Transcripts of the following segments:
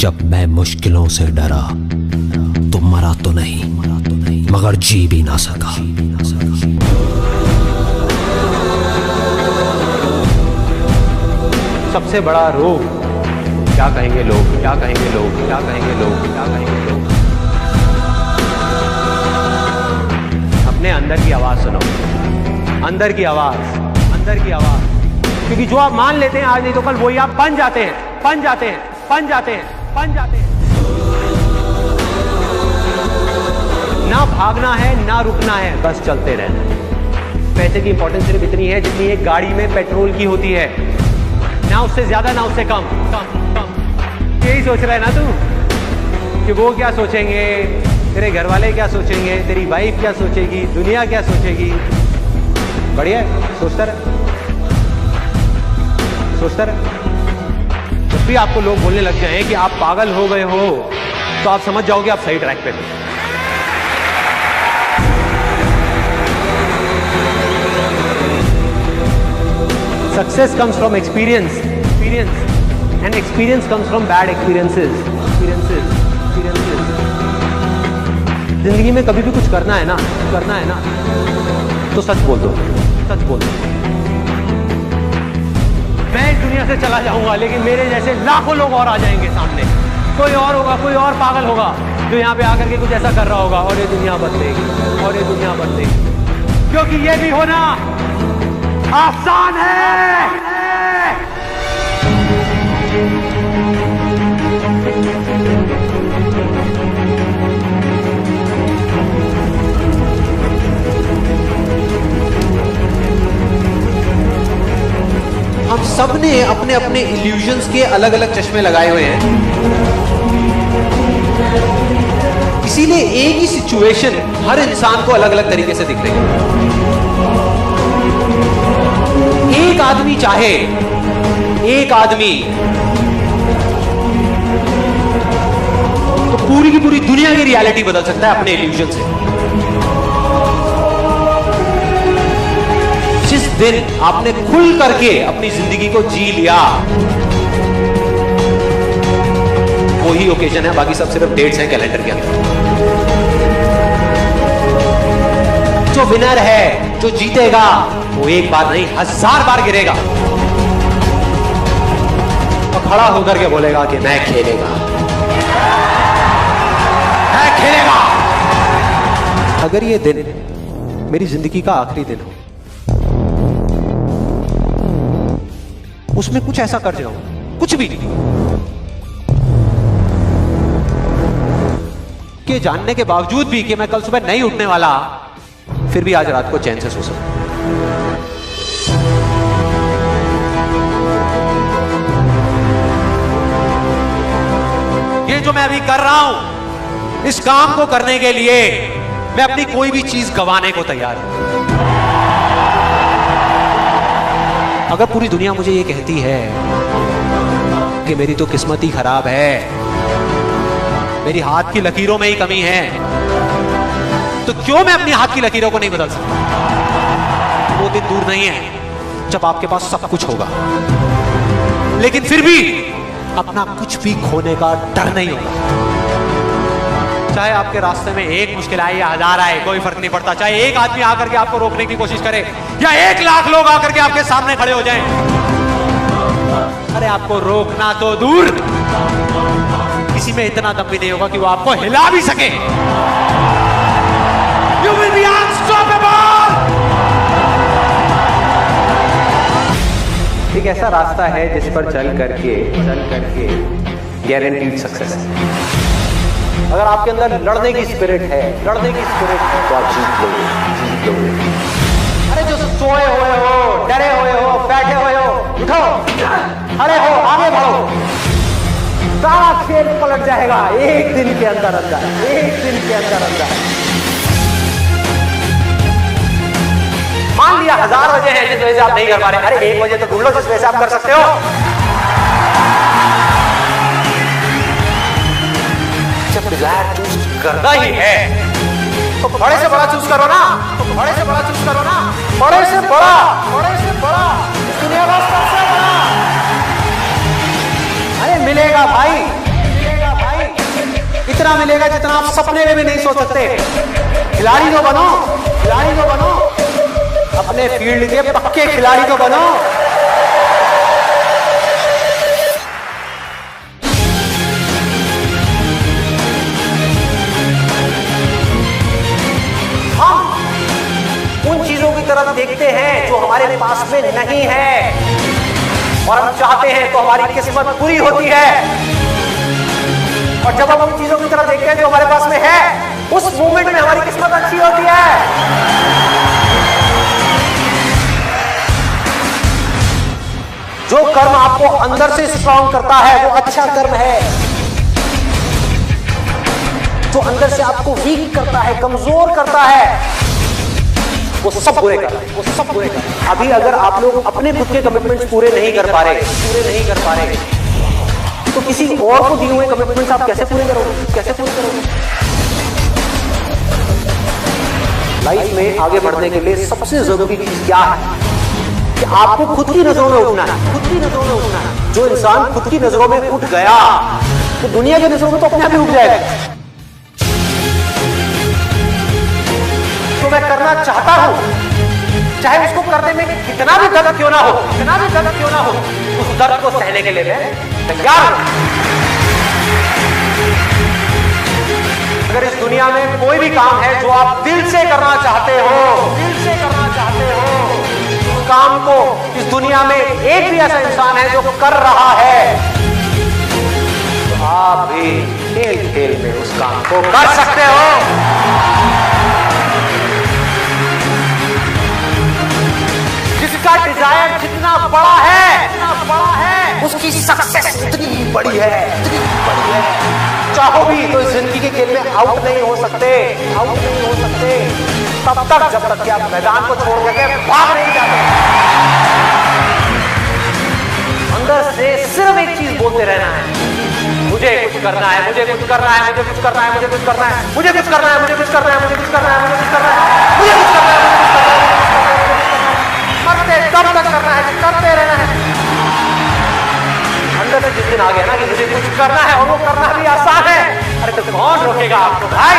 जब मैं मुश्किलों से डरा तो मरा तो नहीं मगर जी भी ना सका। सबसे बड़ा रोग क्या कहेंगे लोग, क्या कहेंगे लोग, क्या कहेंगे लोग, क्या कहेंगे लोग। अपने अंदर की आवाज सुनो, अंदर की आवाज, अंदर की आवाज। क्योंकि जो आप मान लेते हैं आज नहीं तो कल वही आप बन जाते हैं, बन जाते हैं, बन जाते हैं, बन जाते हैं। ना भागना है ना रुकना है, बस चलते रहना है। पैसे की इंपॉर्टेंस सिर्फ इतनी है जितनी एक गाड़ी में पेट्रोल की होती है, ना उससे ज्यादा ना उससे कम कम कम। यही सोच रहा है ना तू कि वो क्या सोचेंगे, तेरे घर वाले क्या सोचेंगे, तेरी वाइफ क्या सोचेगी, दुनिया क्या सोचेगी। बढ़िया है, सोचता रहे, सोचता रहे। जब भी आपको लोग बोलने लग जाएं कि आप पागल हो गए हो तो आप समझ जाओगे आप सही ट्रैक पे हो। Success comes from experience, and experience comes from bad experiences. जिंदगी में कभी भी कुछ करना है ना तो सच बोल दो, सच बोल दो। मैं इस दुनिया से चला जाऊंगा लेकिन मेरे जैसे लाखों लोग और आ जाएंगे सामने। कोई और होगा, कोई और पागल होगा जो यहाँ पे आकर के कुछ ऐसा कर रहा होगा और ये दुनिया बदलेगी, और ये दुनिया बदलेगी। क्योंकि ये भी होना आसान है। हम सब ने अपने अपने इल्यूजन्स के अलग अलग चश्मे लगाए हुए हैं, इसीलिए एक ही सिचुएशन हर इंसान को अलग अलग तरीके से दिख रही है। एक आदमी चाहे, एक आदमी तो पूरी की पूरी दुनिया की रियलिटी बदल सकता है अपने इल्यूजन से। जिस दिन आपने खुल करके अपनी जिंदगी को जी लिया वही ओकेजन है, बाकी सब सिर्फ डेट्स हैं कैलेंडर के अंदर। जो विनर है, जो जीतेगा, वो एक बार नहीं 1000 बार गिरेगा और खड़ा होकर के बोलेगा कि मैं खेलेगा, मैं खेलेगा। अगर ये दिन मेरी जिंदगी का आखिरी दिन हो, उसमें कुछ ऐसा कर जाऊं, कुछ भी कि जानने के बावजूद भी कि मैं कल सुबह नहीं उठने वाला, फिर भी आज रात को चैन से सो सकूं। ये जो मैं अभी कर रहा हूं, इस काम को करने के लिए मैं अपनी कोई भी चीज गंवाने को तैयार हूं। अगर पूरी दुनिया मुझे ये कहती है कि मेरी तो किस्मत ही खराब है, मेरी हाथ की लकीरों में ही कमी है, तो क्यों मैं अपनी हाथ की लकीरों को नहीं बदल सकता? वो दिन दूर नहीं है जब आपके पास सब कुछ होगा, लेकिन फिर भी अपना कुछ भी खोने का डर नहीं होगा। चाहे आपके रास्ते में एक मुश्किल आए या 1000 आए, कोई फर्क नहीं पड़ता। चाहे एक आदमी आकर के आपको रोकने की कोशिश करे या 1 लाख लोग आकर के आपके सामने खड़े हो जाएं, अरे आपको रोकना तो दूर, किसी में इतना दम भी नहीं होगा कि वो आपको हिला भी सके। You will be unstoppable! एक ऐसा रास्ता है जिस पर चल करके गारंटीड सक्सेस है। अगर आपके अंदर लड़ने की स्पिरिट है, लड़ने की स्पिरिट है तो आप जीत लोगे, जीत लोगे। अरे जो सोए हुए हो, डरे हुए हो, बैठे हुए हो, उठो, खड़े हो, आगे बढ़ो। सारा खेल पलट जाएगा एक दिन के अंदर अंदर, एक दिन के अंदर अंदर। मान लिया 1000 वजह है जिस वजह से आप नहीं कर पा रहे, अरे 1 वजह तो ढूंढ लो जिस वजह से आप कर सकते हो। जब डिजायर चूज करना ही है तो बड़े से बड़ा चूज करो ना, तो बड़े से बड़ा चूज करो ना, बड़े से बड़ा, बड़े से बड़ा, दुनिया का सबसे बड़ा। अरे मिलेगा भाई, मिलेगा। इतना मिलेगा जितना आप सपने में भी नहीं सोच सकते। खिलाड़ी तो बनो, खिलाड़ी तो बनो, अपने फील्ड के पक्के खिलाड़ी तो बनो। हम उन चीजों की तरफ देखते हैं जो हमारे पास में नहीं है, और हम चाहते हैं तो हमारी किस्मत पूरी होती है। और जब हम उन चीजों की तरफ देखते हैं जो हमारे पास में है, उस मोमेंट में हमारी किस्मत अच्छी होती है। जो कर्म आपको अंदर से स्ट्रॉन्ग करता है वो अच्छा कर्म है। जो अंदर से आपको वीक करता है, कमजोर करता है, वो सब बुरे कर रहे हैं, वो सब बुरे कर रहे हैं। अभी अगर आप लोग अपने खुद के कमिटमेंट्स पूरे नहीं कर पा रहे, तो किसी और को दिए हुए कमिटमेंट्स आप कैसे पूरे करोगे? लाइफ में आगे बढ़ने के लिए सबसे जरूरी चीज क्या है कि आपको खुद की नजरों में उठना है। जो इंसान खुद की नजरों में उठ गया तो दुनिया की नजरों में तो अपने आप ही उठ जाएगा। तो मैं करना चाहता हूं, चाहे उसको करने में कितना भी दर्द क्यों ना हो, उस दर्द को सहने के लिए मैं तैयार हूं। अगर इस दुनिया में कोई भी काम है जो आप दिल से करना चाहते हो, उस काम को इस दुनिया में एक भी ऐसा इंसान है जो कर रहा है, तो आप भी खेल खेल में उस काम को कर सकते हो। जिसका डिजायर जितना बड़ा है, उसकी सक्सेस इतनी बड़ी है। चाहो भी तो इस जिंदगी के खेल में आउट नहीं हो सकते तब तक जब तक कि आप मैदान को छोड़ करके भाग नहीं जाते। अंदर से सिर्फ एक चीज बोलते रहना है, मुझे कुछ करना है, मुझे कुछ करना है, मुझे कुछ करना है, मुझे कुछ करना है, मुझे कुछ करना है, मुझे कुछ करना है, मुझे कुछ करना है, मुझे कुछ करना है, मुझे कुछ करना है, करते तब तक करना है, करते रहना है। अंदर से जिस दिन आ गया ना कि मुझे कुछ करना है और वो करना भी आसान है, अरे तो कौन रोकेगा आपको भाई?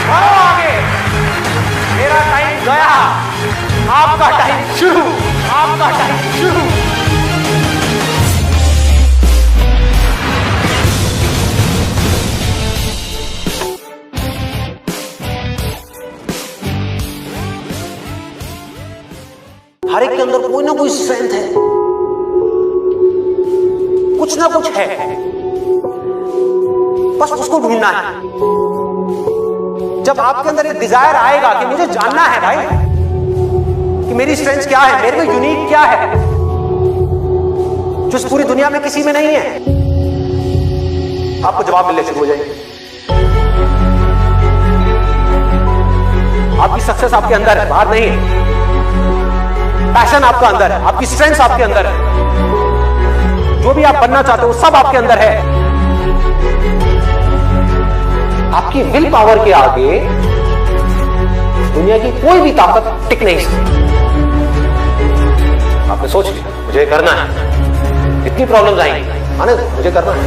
बढ़ो आगे, मेरा टाइम गया, आपका टाइम शुरू। हर एक के अंदर कोई ना कोई स्ट्रेंथ है, कुछ ना कुछ है, बस उसको ढूंढना है। जब आपके अंदर एक डिजायर आएगा कि मुझे जानना है भाई कि मेरी स्ट्रेंथ क्या है, मेरे में यूनिक क्या है जो इस पूरी दुनिया में किसी में नहीं है, आपको जवाब मिलने शुरू हो जाएंगे। आपकी सक्सेस आपके अंदर है, बाहर नहीं है। पैशन आपका अंदर है, आपकी स्ट्रेंथ आपके अंदर है, जो भी आप बनना चाहते हो सब आपके अंदर है। आपकी विल पावर के आगे दुनिया की कोई भी ताकत टिक नहीं सकती। आपने सोच लिया मुझे करना है, इतनी प्रॉब्लम्स आएंगी, आने दो, मुझे करना है।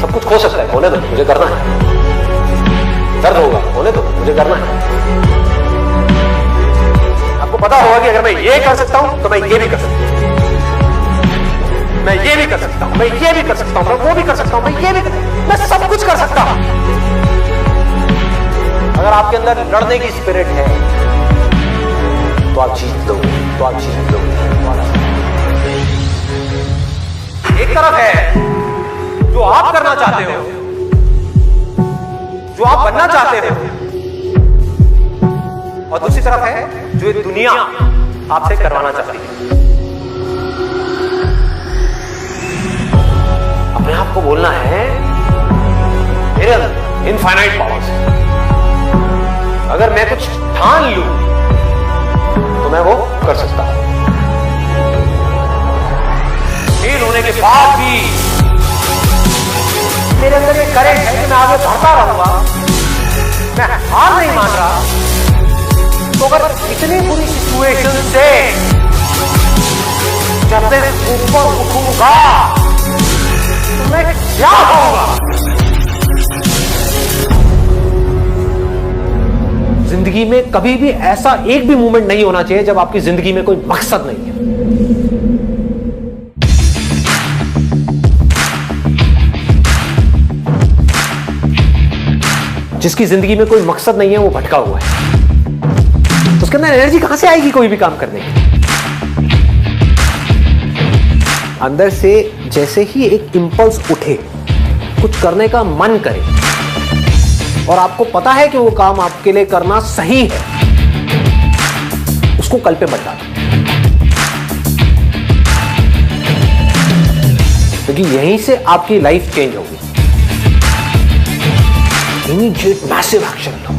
सब कुछ खो सकता है, होने दो, मुझे करना है। दर्द होगा, होने दो, मुझे करना है। आपको पता होगा कि अगर मैं ये कर सकता हूं तो मैं ये भी कर सकता हूं, मैं ये भी कर सकता हूं, मैं ये भी कर सकता हूं, मैं वो भी कर सकता हूं, मैं ये भी मैं सब कुछ कर सकता हूं। अगर आपके अंदर लड़ने की स्पिरिट है तो आप जीत लोगे, एक तरफ है जो आप करना चाहते हो, जो आप बनना चाहते हो, और दूसरी तरफ है जो ये दुनिया आपसे करवाना चाहती है। अपने आप को बोलना है मेरे अंदर इनफाइनाइट पावर्स है, अगर मैं कुछ ठान लूं तो मैं वो कर सकता हूं। फेल होने के बाद भी मेरे अंदर ये करेंट है कि मैं आगे बढ़ता रहूंगा, मैं हार नहीं मान रहा। तो अगर इतनी बुरी सिचुएशन से जब से ऊपर उठूंगा तो मैं क्या होगा? जिंदगी में कभी भी ऐसा एक भी मोमेंट नहीं होना चाहिए जब आपकी जिंदगी में कोई मकसद नहीं है। जिसकी जिंदगी में कोई मकसद नहीं है वो भटका हुआ है। उसके अंदर एनर्जी कहां से आएगी कोई भी काम करने की? अंदर से जैसे ही एक इंपल्स उठे, कुछ करने का मन करे और आपको पता है कि वो काम आपके लिए करना सही है, उसको कल पे मत डालो, क्योंकि यहीं से आपकी लाइफ चेंज होगी। इमीडिएट मैसिव एक्शन लो।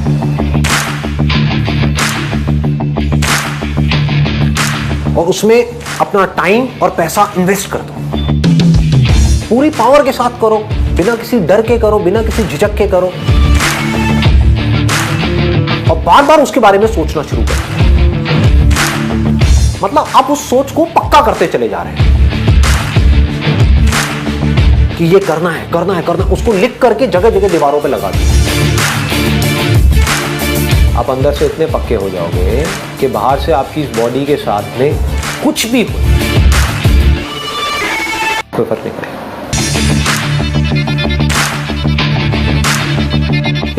और उसमें अपना टाइम और पैसा इन्वेस्ट कर दो। पूरी पावर के साथ करो, बिना किसी डर के करो, बिना किसी झिझक के करो, और बार बार उसके बारे में सोचना शुरू करो। मतलब आप उस सोच को पक्का करते चले जा रहे हैं कि ये करना है, करना है, करना है। उसको लिख करके जगह जगह दीवारों पे लगा दो। आप अंदर से इतने पक्के हो जाओगे कि बाहर से आपकी इस बॉडी के साथ में कुछ भी हो, कोई फर्क नहीं पड़ेगा।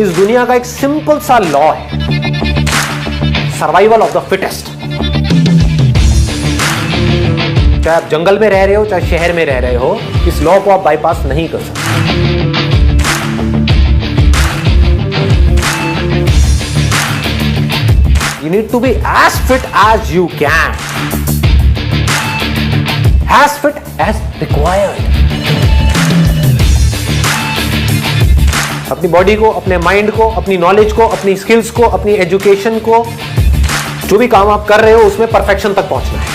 इस दुनिया का एक सिंपल सा लॉ है, सर्वाइवल ऑफ द फिटेस्ट। चाहे आप जंगल में रह रहे हो, चाहे शहर में रह रहे हो, इस लॉ को आप बाईपास नहीं कर सकते। You need to be as fit as you can, as fit as required. अपनी बॉडी को, अपने माइंड को, अपनी नॉलेज को, अपनी स्किल्स को, अपनी एजुकेशन को, जो भी काम आप कर रहे हो उसमें परफेक्शन तक पहुंचना है।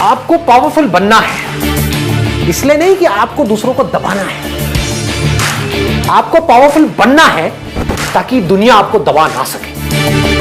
आपको पावरफुल बनना है, इसलिए नहीं कि आपको दूसरों को दबाना है। आपको पावरफुल बनना है ताकि दुनिया आपको दबा ना सके।